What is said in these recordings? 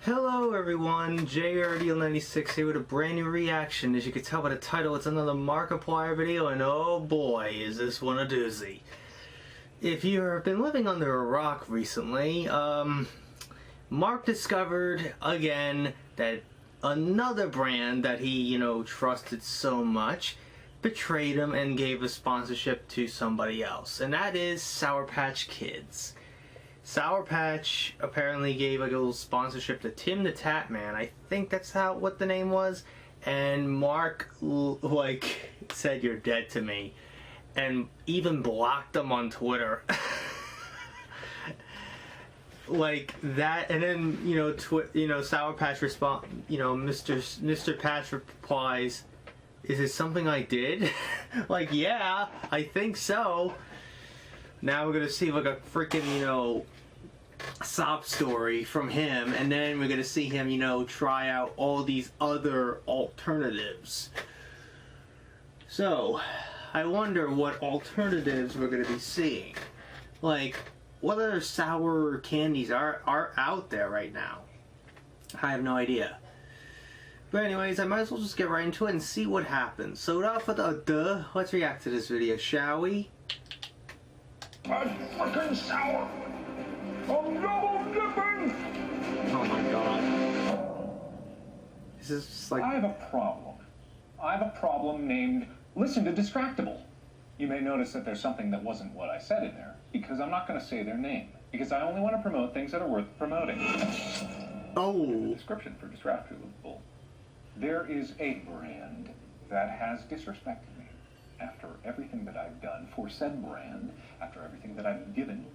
Hello everyone, JRDL96 here with a brand new reaction. As you can tell by the title, it's another Markiplier video, and oh boy, is this one a doozy. If you've been living under a rock recently, Mark discovered again that another brand that he, trusted so much betrayed him and gave a sponsorship to somebody else, and that is Sour Patch Kids. Sour Patch apparently gave like a little sponsorship to Tim the Tap Man. I think that's what the name was. And Mark said "you're dead to me," and even blocked them on Twitter. Like that, and then Sour Patch Mr. Patch replies, "Is it something I did?" Like, yeah, I think so. Now we're gonna see like a freaking, sob story from him, and then we're gonna see him, try out all these other alternatives. So, I wonder what alternatives we're gonna be seeing. Like, what other sour candies are out there right now? I have no idea. But anyways, I might as well just get right into it and see what happens. So without further ado, let's react to this video, shall we? I'm fucking sour. I'm double dipping. Oh my god. This is just like... I have a problem. I have a problem named Listen to Distractable. You may notice that there's something that wasn't what I said in there, because I'm not going to say their name, because I only want to promote things that are worth promoting. Oh. The description for Distractable. There is a brand that has disrespected me. After everything that I've done for said brand, after everything that I've given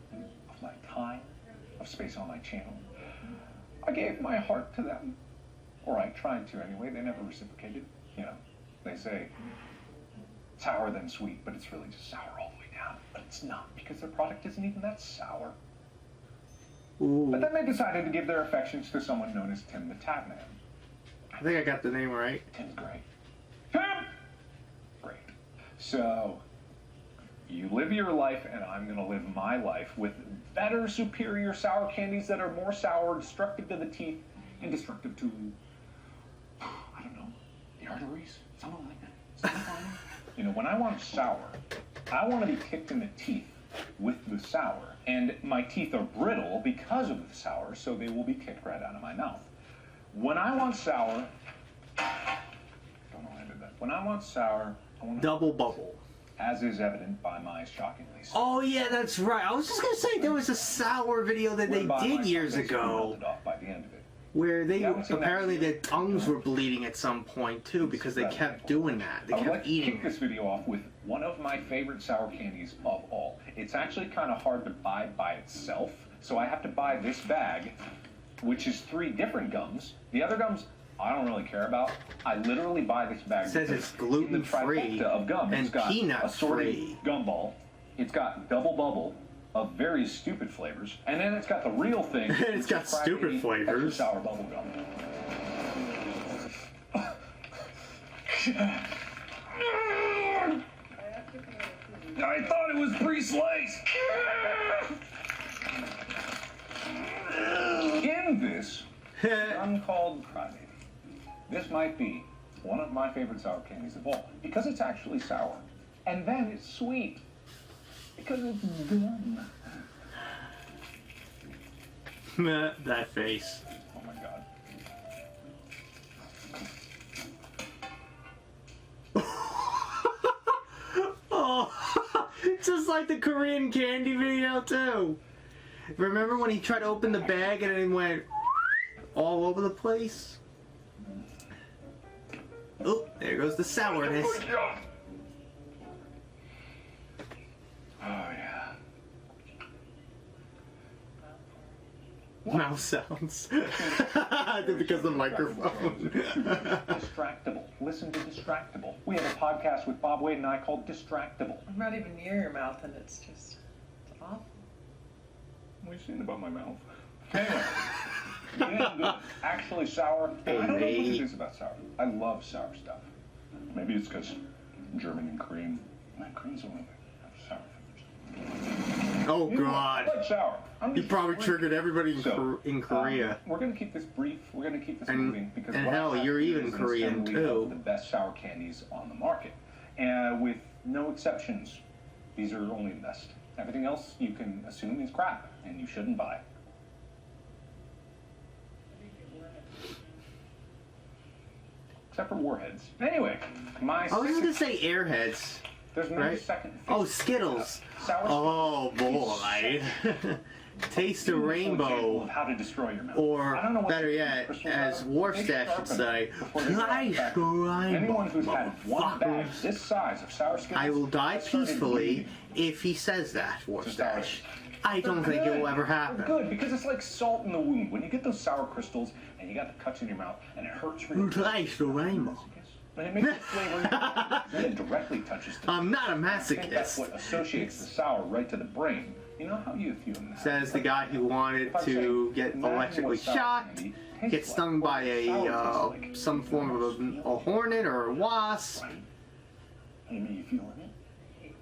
of my time, of space on my channel, I gave my heart to them. Or I tried to anyway. They never reciprocated. They say sour then sweet, but it's really just sour all the way down. But it's not, because their product isn't even that sour. Ooh. But then they decided to give their affections to someone known as Tim the Tap Man. I think I got the name right. Tim's great. Tim! Great. So, you live your life, and I'm going to live my life with better, superior sour candies that are more sour, destructive to the teeth, and destructive to, I don't know, the arteries? Something like that. When I want sour, I want to be kicked in the teeth with the sour. And my teeth are brittle because of the sour, so they will be kicked right out of my mouth. When I want sour, don't know why I did that. When I want sour, I want double bubble. As is evident by my shockingly sour. Oh yeah, that's right. I was just gonna say there was a sour video that they did years ago, by the end of it. where they apparently their tongues were bleeding at some point too, because they kept doing that. They kept eating. Kick this video off with one of my favorite sour candies of all. It's actually kind of hard to buy by itself, so I have to buy this bag, which is 3 different gums. The other gums I don't really care about. I literally buy this bag. It says it's gluten-free of gum. and it's got peanut-free gumball. It's got double bubble of very stupid flavors, and then it's got the real thing. It's got stupid flavors. Sour bubble gum. I thought it was pre-sliced. In this uncalled crybaby, this might be one of my favorite sour candies of all, because it's actually sour, and then it's sweet, because it's gum. That face. Oh my god. Oh, just like the Korean candy video too. Remember when he tried to open the bag and it went all over the place? Oh, there goes the sourness. Oh yeah. Mouth sounds. Because the microphone. Distractable. Listen to Distractable. We have a podcast with Bob Wade and I called Distractable. I'm not even near your mouth, and it's awful. What are you saying about my mouth? Anyway, good. Actually sour. I don't know what it is about sour. I love sour stuff. Maybe it's because German and cream. Man, cream's the only thing. Sour fingers. Oh God. I like sour. He probably triggered everybody in Korea. We're gonna keep this brief. We're gonna keep this And- moving because and what I hell, have you're here even is an Korean, assembly too. of the best sour candies on the market, and with no exceptions, these are only the best. Everything else you can assume is crap, and you shouldn't buy. Except for Warheads. Anyway, my I was sixth- gonna say Airheads. there's no right? second. Oh, Skittles. Sour Oh boy. Taste the rainbow. Of how to destroy your mouth. Or I don't know what better to do. yet, Crystal as powder, Warstead take should sharpen say, it before they go out taste back. the rainbow. Anyone who's had one bag motherfuckers. this size of sour Skittles I will die has started peacefully bleeding. if he says that, Warstead. Sour. I don't think it will ever They're happen. good because it's like salt in the wound. When you get those sour crystals and you got the cuts in your mouth and it hurts really You taste the rainbow. but it makes the flavor then it directly touches the I'm not a I think that's masochist, what associates the sour right to the brain. You know how you feel now. says the guy who wanted to get electrically shocked, get stung by a some form of a hornet or a wasp. Amy, you feeling it?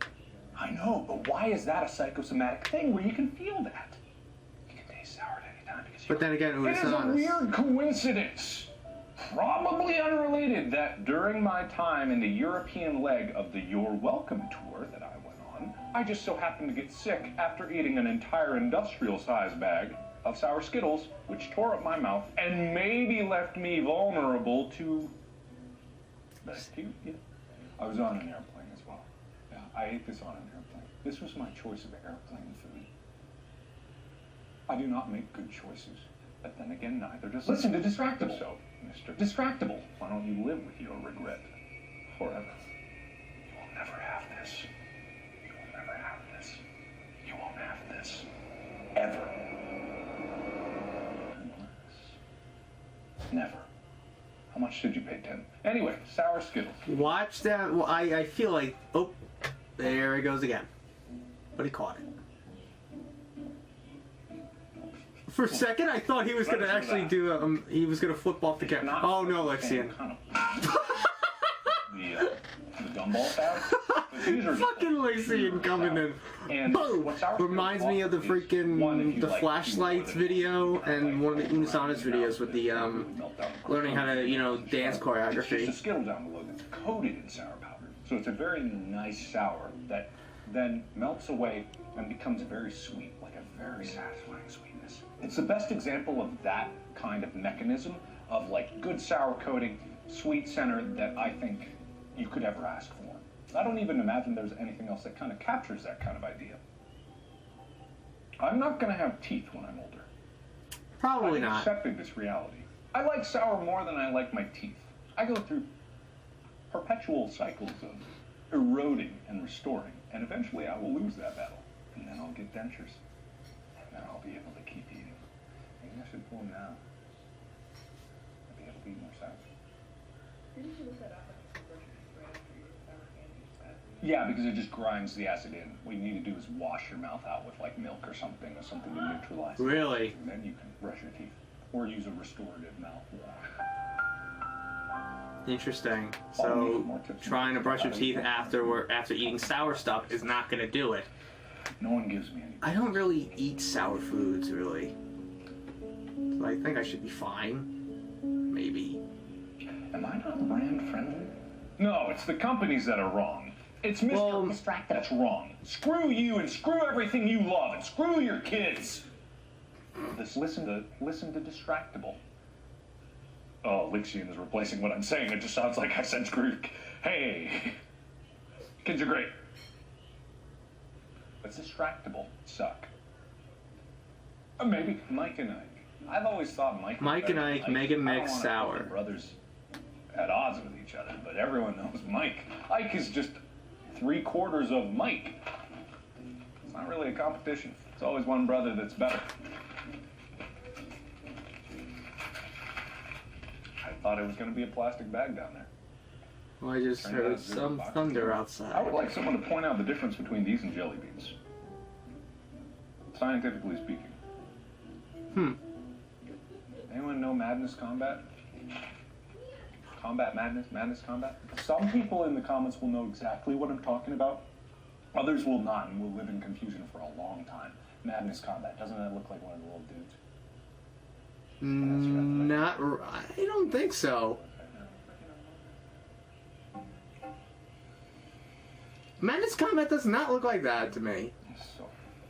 I know, but why is that a psychosomatic thing where you can feel that? You can taste sour at any time because But then again, it was it is a honest. weird coincidence, probably unrelated, that during my time in the European leg of the You're Welcome tour that I went on, I just so happened to get sick after eating an entire industrial-sized bag of sour Skittles, which tore up my mouth and maybe left me vulnerable to bacteria. I was on an airplane as well. Yeah, I ate this on an airplane. This was my choice of airplane food. I do not make good choices. But then again, neither does listen to Distractable. So, Mr. Distractable, why don't you live with your regret forever? You will never have this. You will never have this. You won't have this. Ever. Never. How much did you pay, Tim? Anyway, sour Skittles. Watch that. Well, I feel like, oh, there it goes again. But he caught it. For a second, I thought he was gonna actually do. He was gonna flip off the camera. Oh no, Lexian. The gumball sour. Fucking Lexian coming in. And Boom! what sour Reminds me of the Skittles is, one, if freaking you the like flashlights video and one of the Unisana's videos with the learning how to dance It's just a choreography. Skittle down below that's coated in sour powder. So it's a very nice sour that then melts away and becomes very sweet, like a very satisfying sweetness. It's the best example of that kind of mechanism of like good sour coating, sweet center that I think you could ever ask for. I don't even imagine there's anything else that kind of captures that kind of idea. I'm not going to have teeth when I'm older. Probably I've not. accepted this reality. I like sour more than I like my teeth. I go through perpetual cycles of eroding and restoring, and eventually I will lose that battle. And then I'll get dentures. And then I'll be able to keep eating. Maybe I should pull them now. I'll be able to eat more sour. Yeah, because it just grinds the acid in. What you need to do is wash your mouth out with like milk or something to neutralize it. Really? And then you can brush your teeth. Or use a restorative mouthwash. Interesting. So trying to brush your teeth after eating sour stuff is not gonna do it. No one gives me any. I don't really eat sour foods, really. So I think I should be fine. Maybe. Am I not brand friendly? No, it's the companies that are wrong. It's Mr. Distract that's wrong. Screw you and screw everything you love and screw your kids. Listen to Distractable. Oh, Lixian is replacing what I'm saying. It just sounds like I said screw. Hey, kids are great. But Distractable suck. Maybe Mike and Ike. I've always thought Mike and Ike, Mega Mix Sour. Brothers at odds with each other, but everyone knows Mike. Ike is just 3/4 of Mike. It's not really a competition. It's always one brother that's better. I thought it was going to be a plastic bag down there. Well, I just heard some thunder outside. I would like someone to point out the difference between these and jelly beans. Scientifically speaking. Anyone know Madness Combat? Combat Madness? Madness Combat? Some people in the comments will know exactly what I'm talking about. Others will not and will live in confusion for a long time. Madness Combat, doesn't that look like one of the little dudes? I don't think so. Madness Combat does not look like that to me. It's so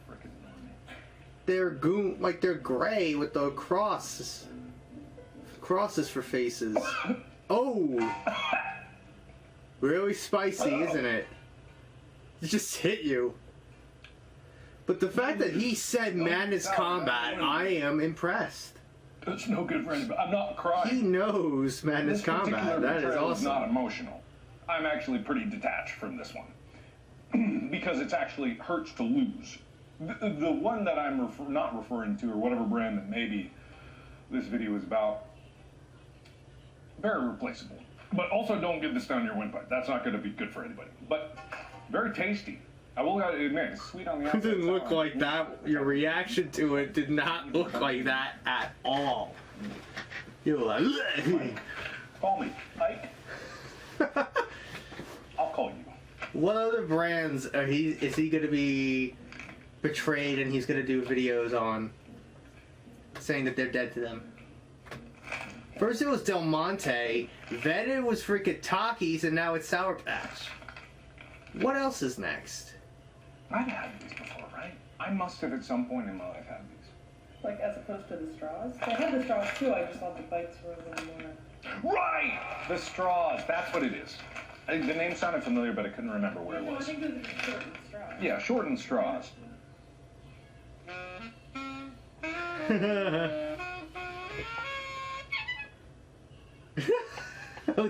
freaking annoying. They're gray with the crosses for faces. Oh, really spicy, isn't it? It just hit you. But the fact that he said Madness Combat, I am impressed. It's no good for anybody. I'm not crying. He knows Madness Combat. That is awesome. It's not emotional. I'm actually pretty detached from this one because it's actually hurts to lose. The one that I'm not referring to, or whatever brand that maybe this video is about, very replaceable. But also, don't get this down your windpipe. That's not going to be good for anybody. But very tasty. I will admit, it's sweet on the outside. It didn't look like that. Your reaction to it did not look like that at all. You were like, Mike. Call me Ike. I'll call you. What other brands is he going to be betrayed and he's going to do videos on saying that they're dead to them? First it was Del Monte, then it was freaking Takis, and now it's Sour Patch. What else is next? I've had these before, right? I must have at some point in my life had these. Like as opposed to the straws? I had the straws too, I just thought the bites were a little more... Right! The straws, that's what it is. The name sounded familiar, but I couldn't remember where it No, I was. think it was the shortened straws. Yeah, shortened straws.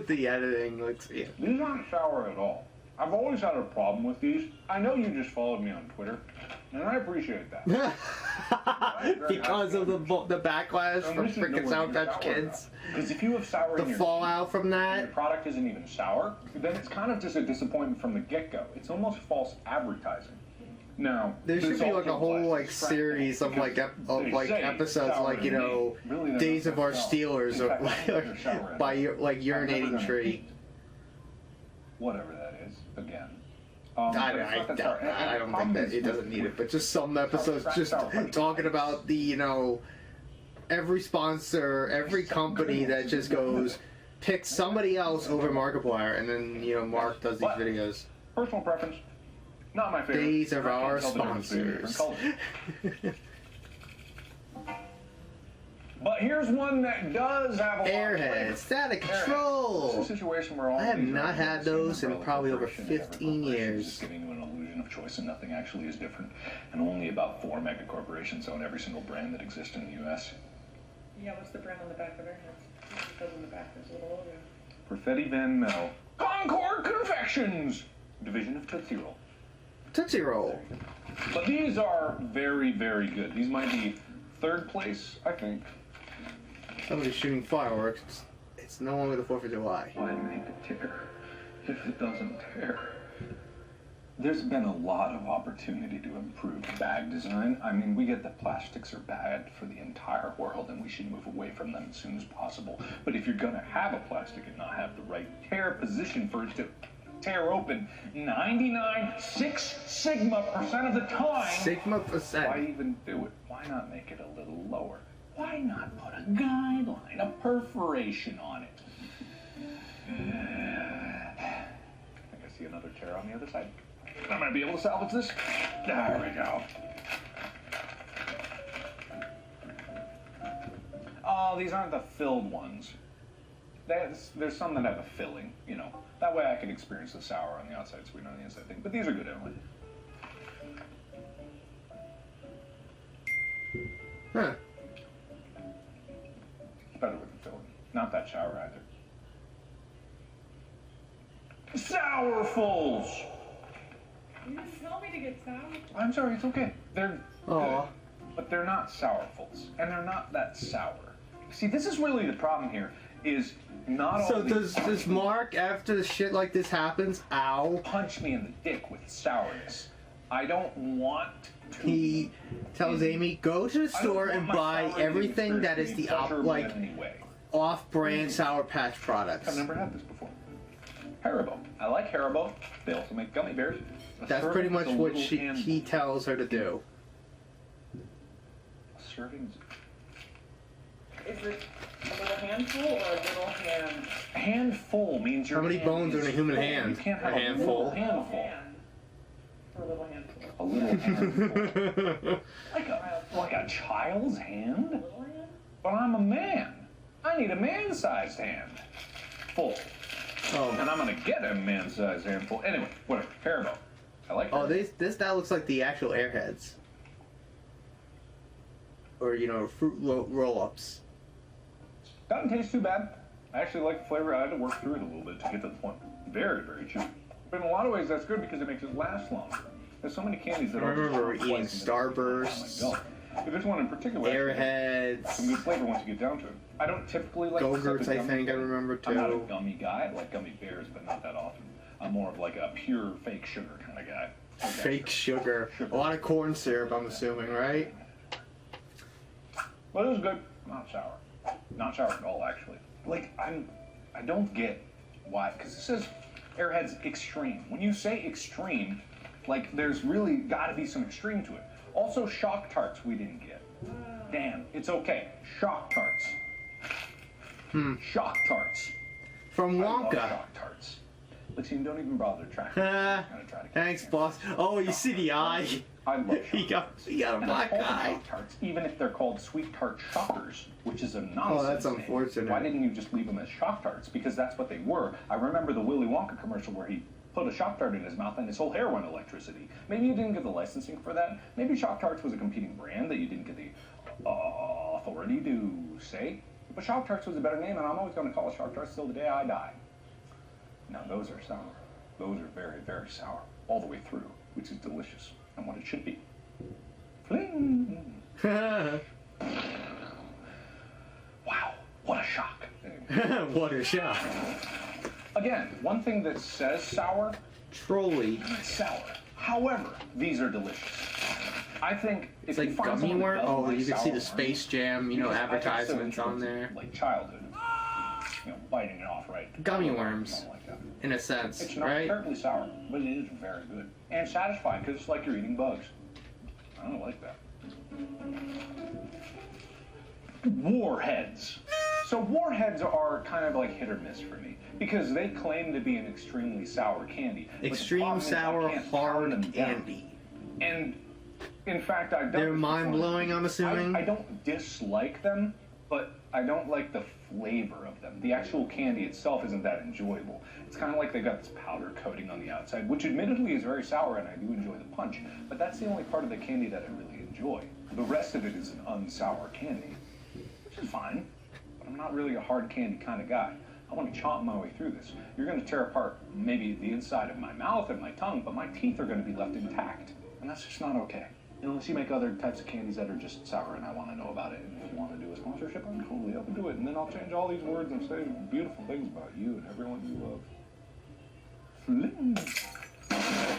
The editing looks weird. These aren't sour at all. I've always had a problem with these. I know you just followed me on Twitter, and I appreciate that. Because of the backlash from freaking Sour Patch Kids. Because if you have sour in The your fallout from and your that. product isn't even sour, then it's kind of just a disappointment from the get-go. It's almost false advertising. Now, There should this be like a also whole applies like to scrap series of because like they say episodes sour like, you and know, meat. Really, they're Days not of Our that sour. Steelers In fact, they're sour in by it. like I'm never urinating gonna tree. eat whatever that is again. I but it's not that sour. I don't think that it doesn't need it, but just some episodes just talking about the, you know, every sponsor, every company that just goes, pick somebody else over Markiplier, and then, you know, Mark does these videos. Personal preference, not my favorite. These are I can't our tell the difference between different sponsors. colors. But here's one that does have a lot of Airheads, flavor. out of It's control. a situation where all I have these not are had those in relative probably over corporation, and every 15 corporation is years. just giving you an illusion of choice, and nothing actually is different. And only about 4 mega corporations own every single brand that exists in the U.S. Yeah, what's the brand on the back of Airheads? Because on the back there's a little logo. Perfetti Van Mel. Concord Confections! Division of Tootsie Roll. Tootsie Roll. But these are very, very good. These might be 3rd place, I think. Somebody's shooting fireworks. It's no longer the 4th of July. Why make a tear if it doesn't tear? There's been a lot of opportunity to improve bag design. I mean, we get that plastics are bad for the entire world and we should move away from them as soon as possible. But if you're gonna have a plastic and not have the right tear position for it to tear open 99.6% of the time, Sigma percent. why even do it? Why not make it a little lower? Why not put a guideline, a perforation on it? I think I see another tear on the other side. I might be able to salvage this. There we go. Oh, these aren't the filled ones. There's some that have a filling, you know. That way I can experience the sour on the outside, sweet on the inside thing. But these are good anyway. Huh. Better with the filling. Not that sour either. Sourfuls! You didn't tell me to get sour. I'm sorry, it's okay. They're Aw. good, but they're not sourfuls, and they're not that sour. See, this is really the problem here. Is not all So these does Mark, after shit like this happens, ow, punch me in the dick with sourness? I don't want to. he tells Amy, go to the I don't store want and my buy sour everything that is experience the to be pleasurable like in any way. off-brand Sour Patch products. I've never had this before. Haribo. I like Haribo. They also make gummy bears. That's pretty much what he tells her to do. Servings. Is it a little handful or a little hand? Handful means your How many hand bones are in a is human full. hand? You can't have A handful. little handful. Hand. Or a little handful. A little handful. like a child's hand? A little hand? But I'm a man. I need a man-sized hand. Full. Oh. And I'm gonna get a man-sized handful. Anyway, whatever. Haribo. I like Oh, Haribo. that looks like the actual Airheads. Or, you know, fruit roll-ups. Doesn't taste too bad. I actually like the flavor. I had to work through it a little bit to get to the point. Very, very chewy. But in a lot of ways, that's good because it makes it last longer. There's so many candies that I are remember eating Starbursts, But there's one in particular. Airheads, Some good flavor once you get down to it. I don't typically like Go-Gurts, I think I remember too. I'm not a gummy guy. I like gummy bears, but not that often. I'm more of like a pure fake sugar kind of guy. Fake sugar. A lot of corn syrup, I'm assuming, right? But it was good. Not sour. Not sour at all, actually. Like, I don't get why, because it says Airheads Extreme. When you say extreme, like, there's really got to be some extreme to it. Also, Shock Tarts we didn't get. Damn, it's okay. Shock Tarts. Shock Tarts. From I love Wonka. Shock Tarts. Listen, don't even bother tracking. I'm gonna try to Thanks, boss. Oh, you see the eye? I love He Shock got a And black I call them eye. Shock Tarts, even if they're called Sweet Tart Shockers, which is a nonsense Oh, that's name. unfortunate. Why didn't you just leave them as Shock Tarts? Because that's what they were. I remember the Willy Wonka commercial where he put a Shock Tart in his mouth and his whole hair went electricity. Maybe you didn't get the licensing for that. Maybe Shock Tarts was a competing brand that you didn't get the authority to say. But Shock Tarts was a better name, and I'm always going to call it Shock Tarts till the day I die. Now, those are sour. Those are very, very sour. All the way through, which is delicious. And what it should be. Fling. Wow, what a shock. What a shock. Again, one thing that says sour, Trolley. it's sour. However, these are delicious. I think if It's you like find gummy someone who worm. doesn't Oh, like you can see the sour Space Jam, you know, because I think so in advertisements on terms of, there. like childhood, you know, biting it off, right? Gummy worms. Something like that. In a sense, It's not right? terribly sour, but it is very good and satisfying because it's like you're eating bugs. I don't like that. Warheads. So Warheads are kind of like hit or miss for me because they claim to be an extremely sour candy. But the Extreme problem is I sour, can't hard pound them down. candy. And in fact, I've done They're this before. mind-blowing, I'm assuming? I don't dislike them, but I don't like the flavor of them. The actual candy itself isn't that enjoyable. It's kind of like they got this powder coating on the outside, which admittedly is very sour, and I do enjoy the punch, but that's the only part of the candy that I really enjoy. The rest of it is an unsour candy, which is fine, but I'm not really a hard candy kind of guy. I want to chomp my way through this. You're going to tear apart maybe the inside of my mouth and my tongue, but my teeth are going to be left intact, and that's just not okay. Unless you make other types of candies that are just sour and I want to know about it. And if you want to do a sponsorship, I'm totally open to it. And then I'll change all these words and say beautiful things about you and everyone you love.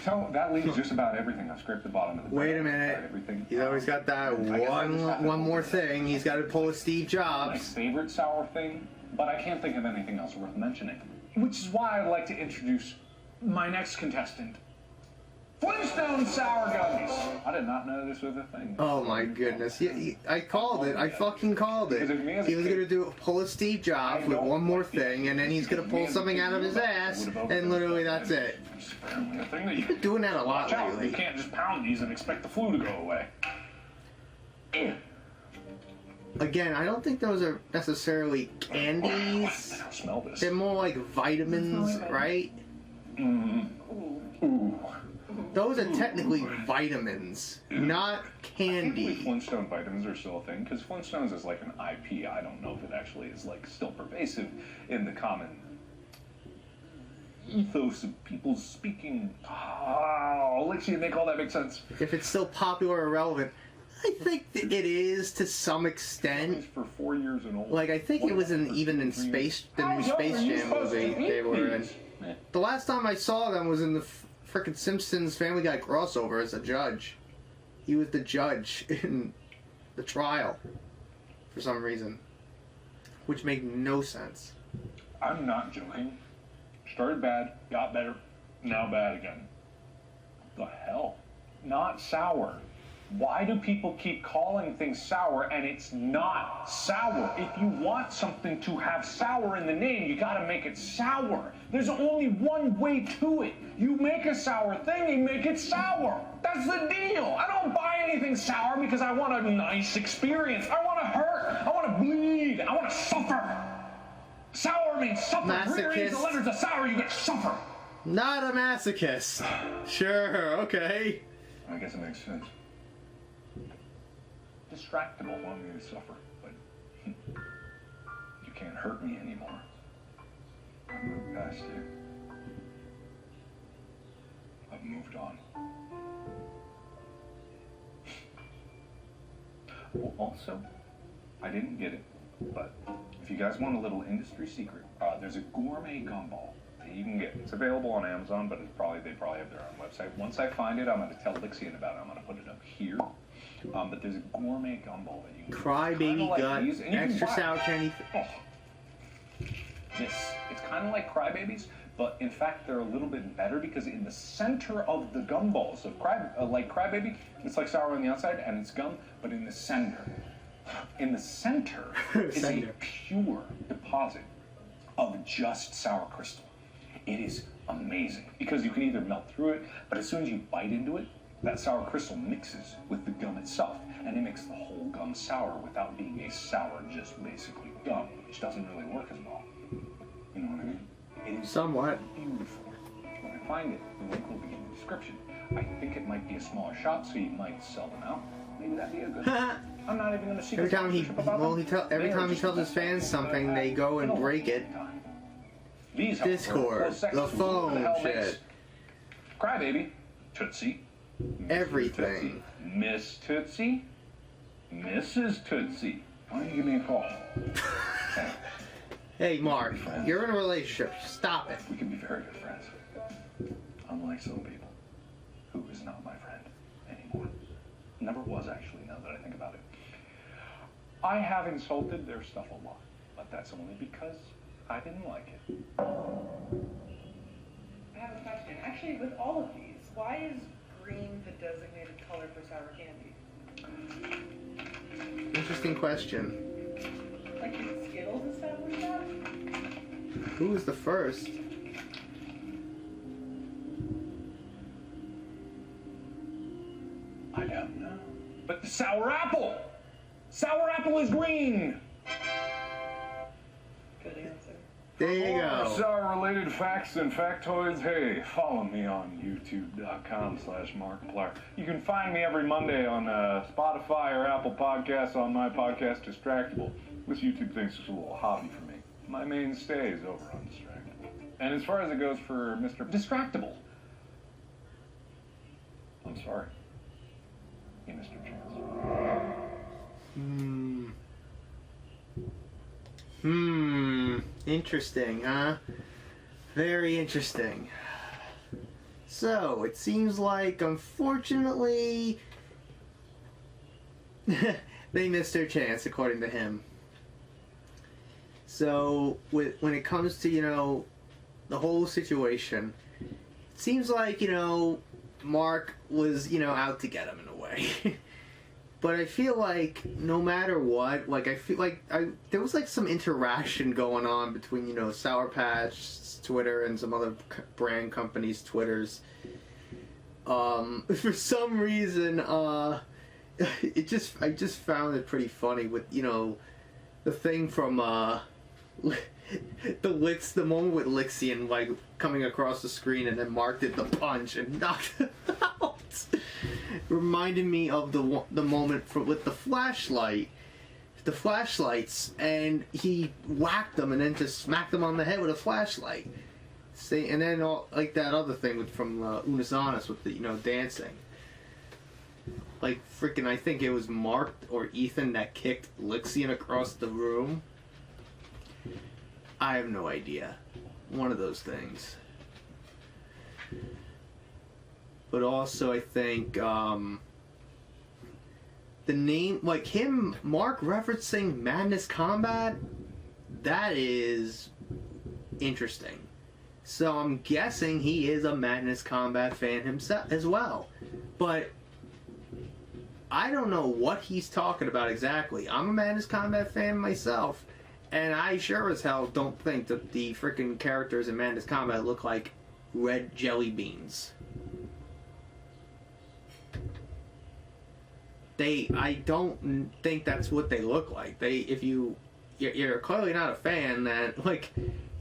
So that leaves just about everything. I scraped the bottom of the Wait a barrel, minute. tried everything. He's always got that I guess I just have to one more go with thing. He's got to pull a Steve My Jobs. favorite sour thing, but I can't think of anything else worth mentioning. Which is why I'd like to introduce my next contestant. Flintstone sour gummies. I did not know this was a thing. Oh my goodness! I called it. I fucking called it. He was gonna pull a Steve Jobs with one more thing, and then he's gonna pull something out of his ass, and literally that's it. He's been doing that a lot Watch out, you lately. can't just pound these and expect the flu to go away. Again, I don't think those are necessarily candies. I don't smell this. They're more like vitamins, right? Ooh. Those are technically vitamins, not I can't believe candy. Flintstone vitamins are still a thing, because Flintstones is like an IP. I don't know if it actually is like still pervasive in the common ethos of people speaking. Oh, I'll let you make all that make sense. If it's still popular or relevant, I think that it is to some extent. For 4 years and older. Like I think it was even in the new Space Jam movie they were in. The last time I saw them was in the frickin' Simpsons Family Guy crossover as a judge. He was the judge in the trial for some reason, which made no sense. I'm not joking. Started bad, got better, now bad again. The hell? Not sour. Why do people keep calling things sour and it's not sour? If you want something to have sour in the name, you gotta make it sour. There's only one way to it. You make a sour thing, you make it sour. That's the deal. I don't buy anything sour because I want a nice experience. I want to hurt. I want to bleed. I want to suffer. Sour means suffer. Rearrange the letters of sour, you get suffer. Not a masochist. Sure, okay. I guess it makes sense. Distractible want me to suffer, but you can't hurt me anymore. I've moved past it. I've moved on. Well, also, I didn't get it, but if you guys want a little industry secret, there's a gourmet gumball that you can get. It's available on Amazon, but they probably have their own website. Once I find it, I'm going to tell Lixian about it. I'm going to put it up here. But there's a gourmet gumball that you can Crybaby like gut, these, extra sour candy. Oh. It's kind of like Crybabies, but in fact they're a little bit better because in the center of the gumballs of like Crybaby, it's like sour on the outside and it's gum, but in the center is a pure deposit of just sour crystal. It is amazing because you can either melt through it, but as soon as you bite into it, that sour crystal mixes with the gum itself, and it makes the whole gum sour without being a sour, just basically gum, which doesn't really work as well. You know what I mean? It is somewhat beautiful. When I find it, the link will be in the description. I think it might be a smaller shop, so you might sell them out. Maybe that'd be a good. I'm not even going to see. Every time every time he tells his fans something, they go and break it. These Discord, the phone, shit. Crybaby, Tootsie. Everything. Miss Tootsie? Mrs. Tootsie. Why don't you give me a call? Hey, Mark, you're in a relationship. Stop it. We can be very good friends. Unlike some people, who is not my friend anymore. Never was, actually, now that I think about it. I have insulted their stuff a lot, but that's only because I didn't like it. I have a question. Actually, with all of these, why is green the designated color for sour candy? Interesting question. Like did Skittles establish that? Who was the first? I don't know. But the sour apple! Sour apple is green! Good answer. There you For more go. sour-related facts and factoids, hey, follow me on youtube.com/Markiplier. You can find me every Monday on Spotify or Apple Podcasts on my podcast, Distractible. This YouTube thing's just a little hobby for me. My mainstay is over on Distractible. And as far as it goes for Mr. Distractible, I'm sorry. You missed your chance. Interesting, huh? Very interesting. So, it seems like, unfortunately, they missed their chance, according to him. So, when it comes to, the whole situation, it seems like, Mark was, out to get him in a way. But I feel like no matter what, I feel like there was some interaction going on between Sour Patch Twitter and some other brand companies' Twitters. For some reason, I just found it pretty funny with the thing from the moment with Lixian coming across the screen and then Mark did the punch and knocked it out. Reminded me of the moment with the flashlights, and he whacked them and then just smacked them on the head with a flashlight. And then that other thing from Unazanis with the dancing. Freaking, I think it was Mark or Ethan that kicked Lixian across the room. I have no idea. One of those things. But also, I think, the name, Mark referencing Madness Combat, that is interesting. So I'm guessing he is a Madness Combat fan himself as well. But I don't know what he's talking about exactly. I'm a Madness Combat fan myself, and I sure as hell don't think that the freaking characters in Madness Combat look like red jelly beans. I don't think that's what they look like. If you're clearly not a fan, then, like,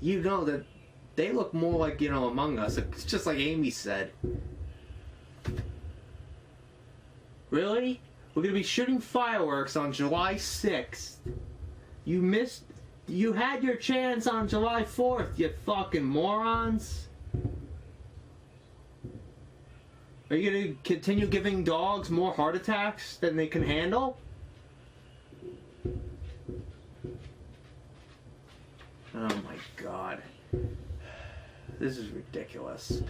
you know that they look more like, you know, Among Us. It's just like Amy said. Really? We're gonna be shooting fireworks on July 6th. You had your chance on July 4th, you fucking morons. Are you gonna continue giving dogs more heart attacks than they can handle? Oh my god. This is ridiculous.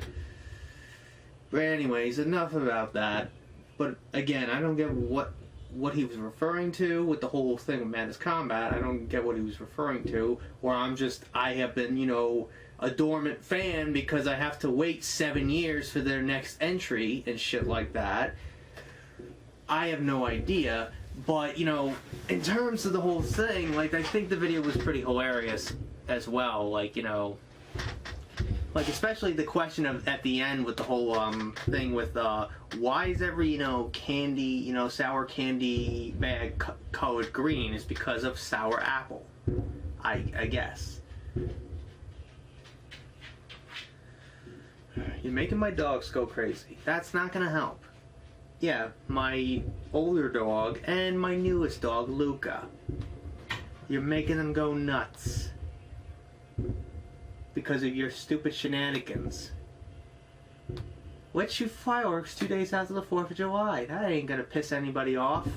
But anyways, enough about that. But again, I don't get what he was referring to with the whole thing of Madness Combat. I don't get what he was referring to. Or I have been, you know, a dormant fan because I have to wait 7 years for their next entry and shit like that. I have no idea. But, you know, in terms of the whole thing, like, I think the video was pretty hilarious as well. Like, you know, like, especially the question of at the end with the whole thing with why is every, you know, candy, you know, sour candy bag colored green is because of sour apple, I guess. You're making my dogs go crazy. That's not gonna help. Yeah, my older dog and my newest dog, Luca. You're making them go nuts. Because of your stupid shenanigans. Let's shoot fireworks 2 days after the 4th of July. That ain't gonna piss anybody off.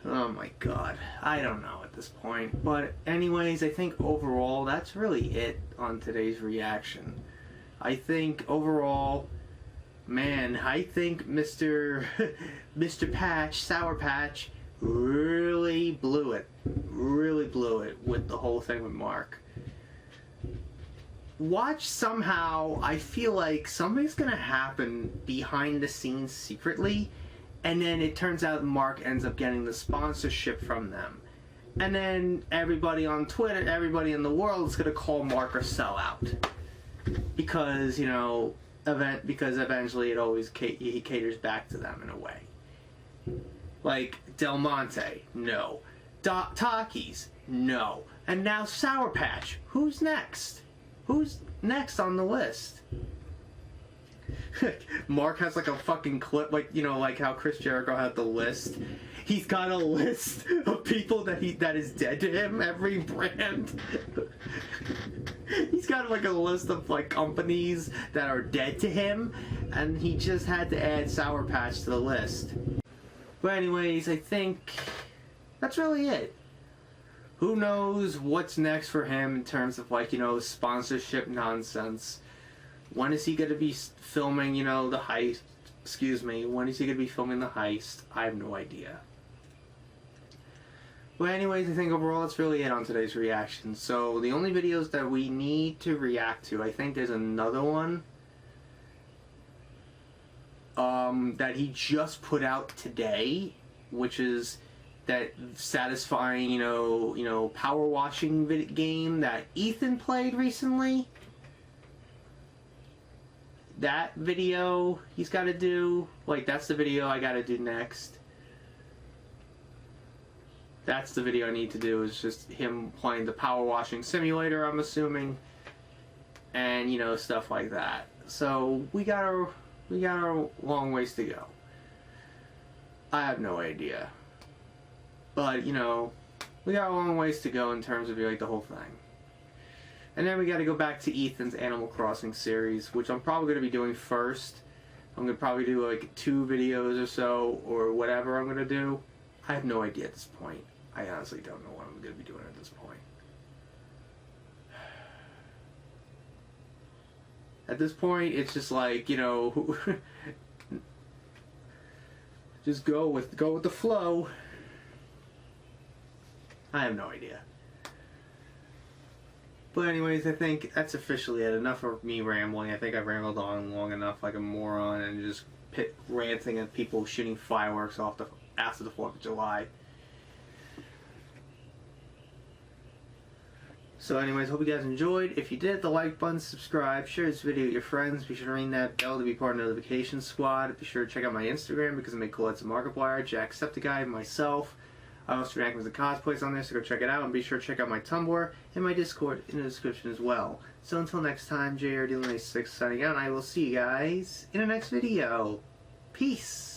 Oh my god. I don't know at this point. But anyways, I think overall that's really it on today's reaction. I think overall, man, I think Mr. Patch, Sour Patch, really blew it. Really blew it with the whole thing with Mark. Watch somehow, I feel like something's gonna happen behind the scenes secretly, and then it turns out Mark ends up getting the sponsorship from them. And then everybody on Twitter, everybody in the world is gonna call Mark a sellout. Because, you know, because eventually it always he caters back to them in a way. Like Del Monte, no. Takis, no. And now Sour Patch. Who's next? Who's next on the list? Mark has like a fucking clip, like, you know, like how Chris Jericho had the list. He's got a list of people that is dead to him, every brand. He's got like a list of like companies that are dead to him, and he just had to add Sour Patch to the list. But anyways, I think that's really it. Who knows what's next for him in terms of, like, you know, sponsorship nonsense. When is he going to be filming, you know, the heist? Excuse me. When is he going to be filming the heist? I have no idea. But anyways, I think overall that's really it on today's reaction. So the only videos that we need to react to, I think there's another one that he just put out today, which is that satisfying, you know, power washing game that Ethan played recently. That video he's got to do. Like, that's the video I got to do next. That's the video I need to do, is just him playing the power washing simulator, I'm assuming. And, you know, stuff like that. So, we got a long ways to go. I have no idea. But, you know, we got a long ways to go in terms of, like, the whole thing. And then we got to go back to Ethan's Animal Crossing series, which I'm probably going to be doing first. I'm going to probably do, like, 2 videos or so, or whatever I'm going to do. I have no idea at this point. I honestly don't know what I'm going to be doing at this point. At this point, it's just like, you know, just go with the flow. I have no idea. But anyways, I think that's officially it. Enough of me rambling. I think I've rambled on long enough like a moron and just ranting at people shooting fireworks off after the 4th of July. So anyways, hope you guys enjoyed. If you did, hit the like button, subscribe, share this video with your friends. Be sure to ring that bell to be part of the notification squad. Be sure to check out my Instagram because I make collabs with Markiplier, Jacksepticeye, myself. I also react with the cosplays on there, so go check it out. And be sure to check out my Tumblr and my Discord in the description as well. So until next time, JRD96 signing out, and I will see you guys in the next video. Peace!